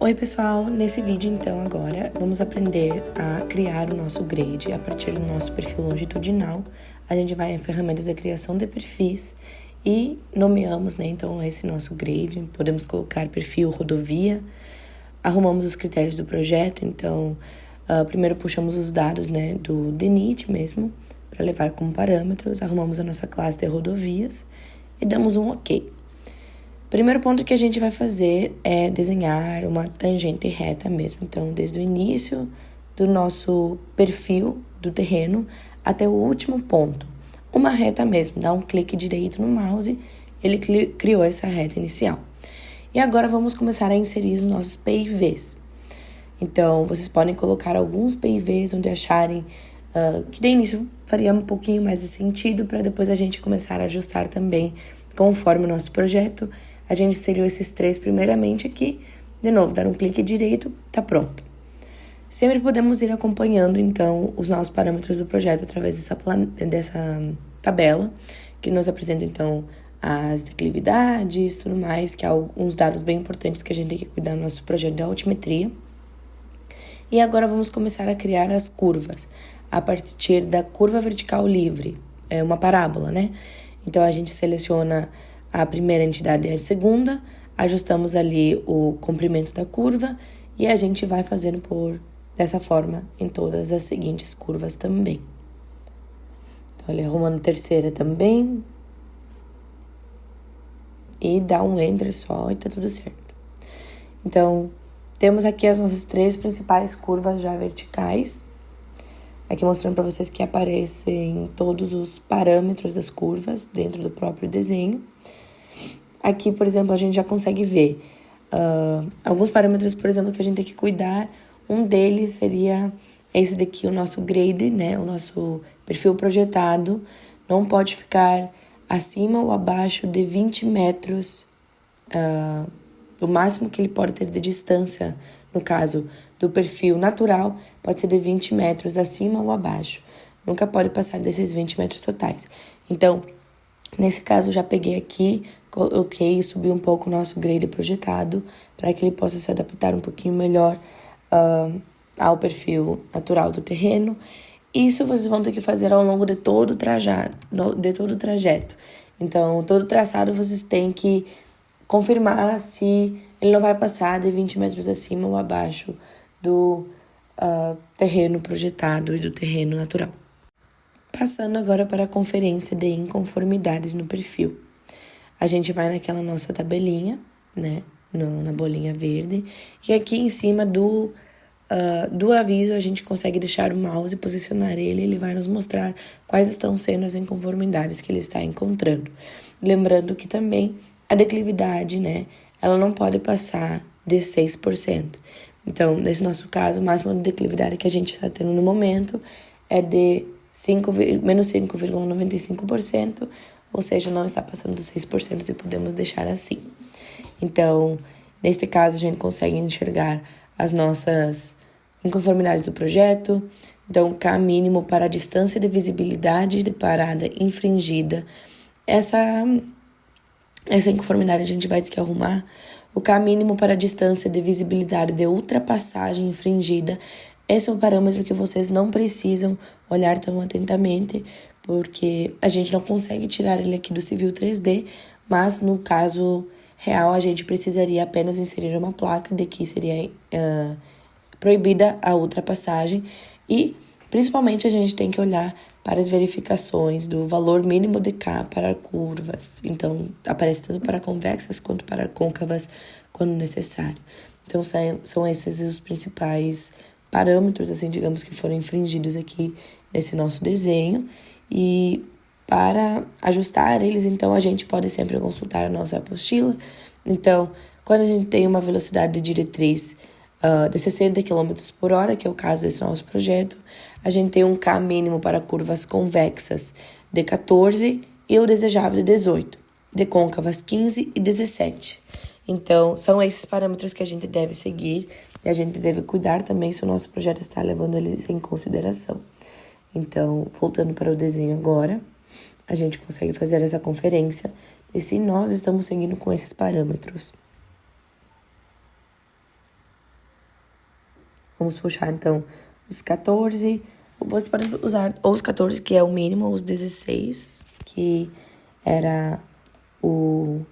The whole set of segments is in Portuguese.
Oi pessoal, nesse vídeo então agora vamos aprender a criar o nosso grade a partir do nosso perfil longitudinal. A gente vai em ferramentas da criação de perfis e nomeamos, então esse nosso grade. Podemos colocar perfil rodovia, arrumamos os critérios do projeto, então primeiro puxamos os dados do DNIT mesmo, para levar como parâmetros, arrumamos a nossa classe de rodovias e damos um OK. Primeiro ponto que a gente vai fazer é desenhar uma tangente reta mesmo. Então, desde o início do nosso perfil do terreno até o último ponto. Uma reta mesmo, dá um clique direito no mouse, ele criou essa reta inicial. E agora vamos começar a inserir os nossos PIVs. Então, vocês podem colocar alguns PIVs onde acharem que de início faria um pouquinho mais de sentido para depois a gente começar a ajustar também conforme o nosso projeto. A gente inseriu esses 3 primeiramente aqui. De novo, dar um clique direito, tá pronto. Sempre podemos ir acompanhando, então, os nossos parâmetros do projeto através dessa tabela, que nos apresenta, então, as declividades, tudo mais, que é alguns dados bem importantes que a gente tem que cuidar no nosso projeto de altimetria. E agora vamos começar a criar as curvas, a partir da curva vertical livre, é uma parábola, Então, a gente seleciona a primeira entidade e a segunda, ajustamos ali o comprimento da curva e a gente vai fazendo dessa forma em todas as seguintes curvas também. Então, ali arrumando a terceira também. E dá um Enter só e tá tudo certo. Então, temos aqui as nossas 3 principais curvas já verticais. Aqui mostrando para vocês que aparecem todos os parâmetros das curvas dentro do próprio desenho. Aqui, por exemplo, a gente já consegue ver alguns parâmetros, por exemplo, que a gente tem que cuidar. Um deles seria esse daqui, o nosso grade, o nosso perfil projetado. Não pode ficar acima ou abaixo de 20 metros. O máximo que ele pode ter de distância, no caso do perfil natural, pode ser de 20 metros acima ou abaixo. Nunca pode passar desses 20 metros totais. Então, nesse caso, já peguei aqui, coloquei e subi um pouco o nosso grade projetado para que ele possa se adaptar um pouquinho melhor ao perfil natural do terreno. Isso vocês vão ter que fazer ao longo de todo o trajeto. Então, todo o traçado vocês têm que confirmar se ele não vai passar de 20 metros acima ou abaixo do terreno projetado e do terreno natural. Passando agora para a conferência de inconformidades no perfil. A gente vai naquela nossa tabelinha, na bolinha verde, e aqui em cima do aviso a gente consegue deixar o mouse e posicionar ele vai nos mostrar quais estão sendo as inconformidades que ele está encontrando. Lembrando que também a declividade, ela não pode passar de 6%. Então, nesse nosso caso, o máximo de declividade que a gente está tendo no momento é de menos 5,95%, ou seja, não está passando dos 6% e podemos deixar assim. Então, neste caso, a gente consegue enxergar as nossas inconformidades do projeto. Então, K mínimo para a distância de visibilidade de parada infringida. Essa inconformidade a gente vai ter que arrumar. O K mínimo para a distância de visibilidade de ultrapassagem infringida. Esse é um parâmetro que vocês não precisam olhar tão atentamente, porque a gente não consegue tirar ele aqui do Civil 3D, mas no caso real a gente precisaria apenas inserir uma placa de que seria proibida a ultrapassagem e principalmente a gente tem que olhar para as verificações do valor mínimo de K para curvas. Então, aparece tanto para convexas quanto para côncavas quando necessário. Então, são esses os principais parâmetros, digamos, que foram infringidos aqui nesse nosso desenho. E para ajustar eles, então, a gente pode sempre consultar a nossa apostila. Então, quando a gente tem uma velocidade de diretriz de 60 km por hora, que é o caso desse nosso projeto, a gente tem um K mínimo para curvas convexas de 14 e o desejável de 18, de côncavas 15 e 17. Então, são esses parâmetros que a gente deve seguir e a gente deve cuidar também se o nosso projeto está levando eles em consideração. Então, voltando para o desenho agora, a gente consegue fazer essa conferência e se nós estamos seguindo com esses parâmetros. Vamos puxar, então, os 14. Você pode usar ou os 14, que é o mínimo, ou os 16, que era os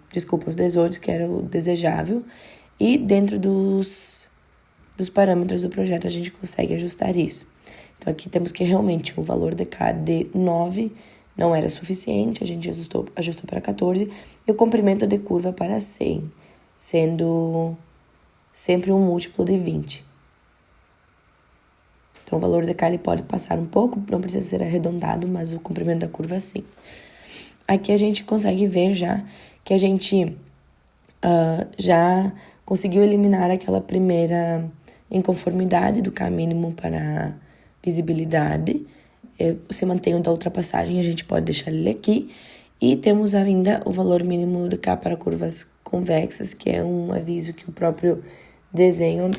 18, que era o desejável. E dentro dos parâmetros do projeto, a gente consegue ajustar isso. Então, aqui temos que realmente o valor de K de 9 não era suficiente, a gente ajustou para 14, e o comprimento de curva para 100, sendo sempre um múltiplo de 20. Então, o valor de K ele pode passar um pouco, não precisa ser arredondado, mas o comprimento da curva sim. Aqui a gente consegue ver já que a gente já conseguiu eliminar aquela primeira inconformidade do K mínimo para visibilidade. Se mantém o da ultrapassagem, a gente pode deixar ele aqui. E temos ainda o valor mínimo do K para curvas convexas, que é um aviso que o próprio desenho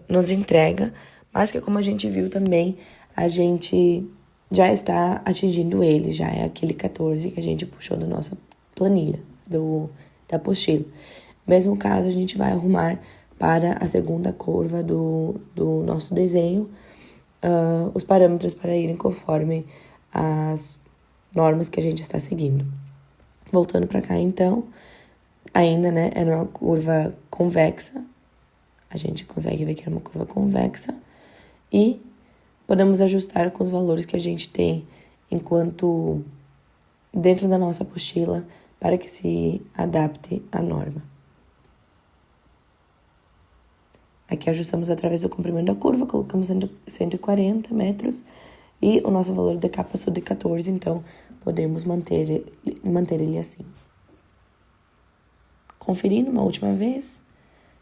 nos entrega, mas que, como a gente viu também, a gente já está atingindo ele, já é aquele 14 que a gente puxou da nossa planilha, da apostila. Mesmo caso, a gente vai arrumar para a segunda curva do nosso desenho os parâmetros para irem conforme as normas que a gente está seguindo. Voltando para cá, então, ainda, né, é uma curva convexa. A gente consegue ver que é uma curva convexa. E podemos ajustar com os valores que a gente tem enquanto dentro da nossa apostila para que se adapte à norma. Aqui ajustamos através do comprimento da curva, colocamos 140 metros e o nosso valor de K passou de 14, então podemos manter ele assim. Conferindo uma última vez,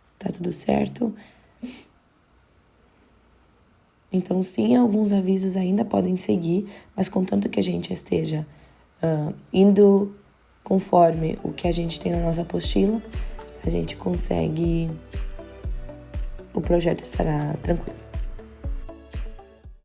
está tudo certo. Então, sim, alguns avisos ainda podem seguir, mas contanto que a gente esteja indo conforme o que a gente tem na nossa apostila, a gente consegue, o projeto estará tranquilo.